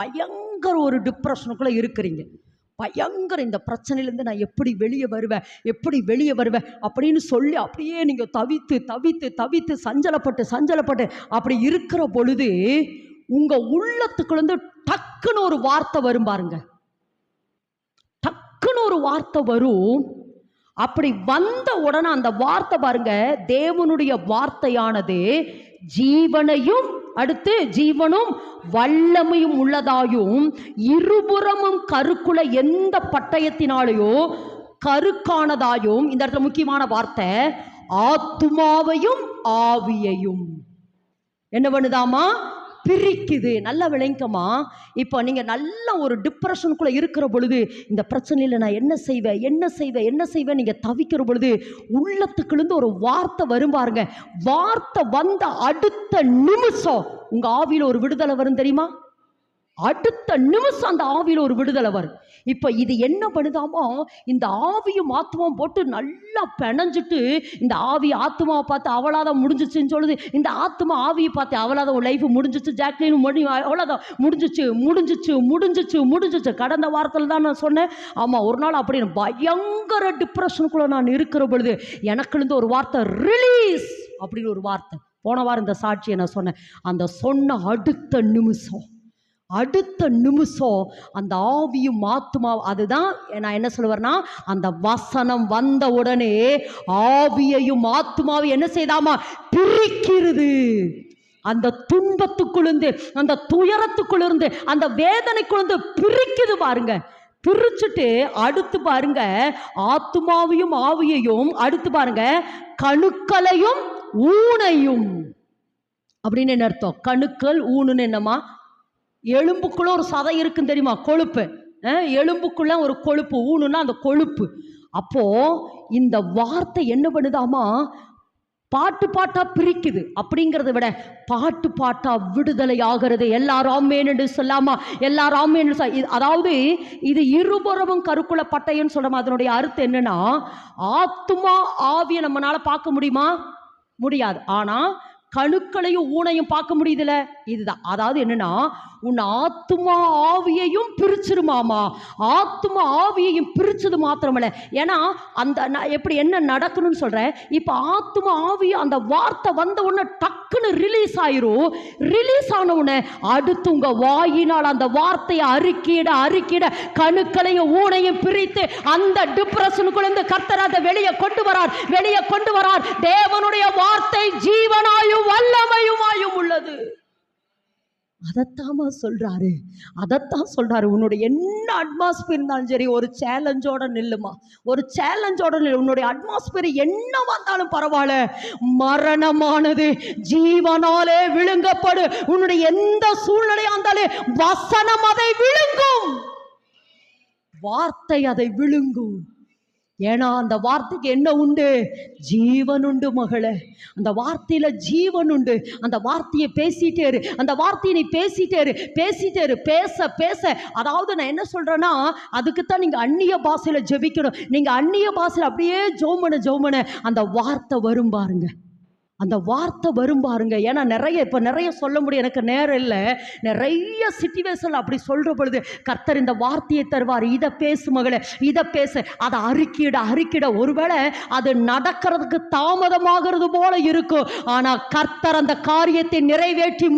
பயங்கர ஒரு டிப்ரெஷனுக்குள்ளே இருக்கிறீங்க. பயங்கர இந்த பிரச்சனையிலேருந்து நான் எப்படி வெளியே வருவேன் அப்படின்னு சொல்லி அப்படியே நீங்கள் தவித்து தவித்து தவித்து சஞ்சலப்பட்டு அப்படி இருக்கிற பொழுது உங்கள் உள்ளத்துக்குள்ளேருந்து டக்குன்னு ஒரு வார்த்தை வரும் பாருங்க. டக்குன்னு ஒரு வார்த்தை வரும். அப்படி வந்த உடனே அந்த வார்த்தை பாருங்க, தேவனுடைய வார்த்தையானது ஜீவனையும் அடுத்து ஜீவனும் வல்லமையும் உள்ளதாயும் இருபுறமும் கருக்குள்ள எந்த பட்டயத்தினாலேயோ கருக்கானதாயும், இந்த இடத்துல முக்கியமான வார்த்தை, ஆத்துமாவையும் ஆவியையும் என்ன பண்ணுதாமா? பிரிக்குது. நல்ல விளங்கமா. இப்போ நீங்க நல்ல ஒரு டிப்ரெஷனுக்குள்ள இருக்கிற பொழுது, இந்த பிரச்சனையில நான் என்ன செய்வேன் நீங்க தவிக்கிற பொழுது உள்ளத்துக்குள்ளேருந்து ஒரு வார்த்தை வரும் பாருங்க. வார்த்தை வந்த அடுத்த நிமிஷம் உங்க ஆவியில ஒரு விடுதலை வரும் தெரியுமா? அடுத்த நிமிஷம் அந்த ஆவியில ஒரு விடுதலை வரும். இப்ப இது என்ன பண்ணுதாமோ, இந்த ஆவியும் ஆத்மாவும் போட்டு நல்லா பிணைஞ்சிட்டு, இந்த ஆவி ஆத்மாவை பார்த்து அவளாதான் முடிஞ்சிச்சுன்னு சொல்லுது, இந்த ஆத்மா ஆவியை பார்த்து அவளாதான் லைஃப் முடிஞ்சிச்சு, ஜாக்லின் அவ்வளோதான் முடிஞ்சிச்சு. கடந்த வாரத்தில் தான் நான் சொன்னேன். ஆமா, ஒரு நாள் அப்படி பயங்கர டிப்ரெஷனுக்குள்ள நான் இருக்கிற பொழுது எனக்குலேருந்து ஒரு வார்த்தை, ரிலீஸ் அப்படின்னு ஒரு வார்த்தை. போன வாரம் இந்த சாட்சியை நான் சொன்னேன். அந்த சொன்ன அடுத்த நிமிஷம் அந்த ஆவியும் ஆத்துமா, அதுதான் நான் என்ன சொல்லுவேன்னா, அந்த வசனம் வந்த உடனே ஆவியையும் ஆத்துமாவையும் என்ன செய்தாமா? பிரிக்கிறது. அந்த துன்பத்துக்குள்ளிருந்து, அந்த துயரத்துக்குள்ளிருந்து, அந்த வேதனைக்குள்ளிருந்து பிரிக்குது பாருங்க. பிரிச்சுட்டு அடுத்து பாருங்க, ஆத்துமாவையும் ஆவியையும், அடுத்து பாருங்க கணுக்களையும் ஊனையும். அப்படின்னு என்ன அர்த்தம்? கணுக்கள் ஊனுன்னு என்னமா? எலும்புக்குள்ள ஒரு சதை இருக்குன்னு தெரியுமா? கொழுப்பு. எலும்புக்குள்ள ஒரு கொழுப்பு, ஊனுன்னா அந்த கொழுப்பு. அப்போ இந்த வார்த்தை என்ன பண்ணுதாமா? பாட்டா பிரிக்குது. அப்படிங்கிறத விட பாட்டா விடுதலை ஆகிறது. எல்லாரும் ஆமென் என்று சொல்லாமா? எல்லாரும் ஆமென் என்று அதாவது இது இருபுறமும் கருக்குள்ள பட்டயம்னு சொல்றோம். அதனுடைய அர்த்தம் என்னன்னா, ஆத்துமா ஆவியை நம்மளால பார்க்க முடியுமா? முடியாது. ஆனா கணுக்களையும் ஊனையும் பார்க்க முடியுதுல, இதுதான். அதாவது என்னன்னா, உன் ஆத்துமா ஆவியையும் பிரிச்சிருமாமா. ஆத்துமா ஆவியையும் பிரிச்சது மாத்திரமல்ல, ஏன்னா அந்த எப்படி என்ன நடக்கணும்னு சொல்றேன். இப்ப ஆத்துமா ஆவி அந்த வார்த்தை வந்த உடனே டக்குன்னு ரிலீஸ் ஆயிரும். ரிலீஸ் ஆன உடனே அடுத்து உங்க வாயினால் அந்த வார்த்தையை அறிக்கையிட கணுக்களையும் ஊனையும் பிரித்து அந்த டிப்ரெஷனுக்குள்ள கர்த்தர் அதை வெளியே கொண்டு வரார். தேவனுடைய வார்த்தை ஜீவனாயும் வல்லமையுமாயும் உள்ளது. அதைத்தான் சொல்றாரு. உன்னுடைய என்ன அட்மாஸ்பியர் இருந்தாலும் சரி, ஒரு சேலஞ்சோட நில்லுமா. உன்னுடைய அட்மாஸ்பியர் என்ன வந்தாலும் பரவாயில்ல, மரணமானது ஜீவனாலே விழுங்கப்படு. உன்னுடைய எந்த சூழ்நிலையா இருந்தாலும் வசனம் அதை விழுங்கும், வார்த்தை அதை விழுங்கும். ஏன்னா அந்த வார்த்தைக்கு என்ன உண்டு? ஜீவன் உண்டு மகளே. அந்த வார்த்தையில ஜீவன் உண்டு. அந்த வார்த்தையை பேசிட்டே இரு. அந்த வார்த்தையை நீ பேசிட்டே இரு. பேச அதாவது நான் என்ன சொல்றேன்னா, அதுக்குத்தான் நீங்க அந்நிய பாஷையில ஜெபிக்கணும். நீங்க அந்நிய பாஷையில அப்படியே ஜெபம் அந்த வார்த்தை வரும் பாருங்க. ஏன்னா நிறைய சொல்ல முடியும், எனக்கு நேரம் இல்லை. நிறைய சிச்சுவேஷன் அப்படி சொல்ற பொழுது கர்த்தர் இந்த வார்த்தையை தருவார். இதை பேசு மகளே, இதை பேசு, அதை அறிக்கையிட. ஒருவேளை அது நடக்கிறதுக்கு தாமதமாகிறது போல இருக்கும், ஆனா கர்த்தர் அந்த காரியத்தை நிறைவேற்றி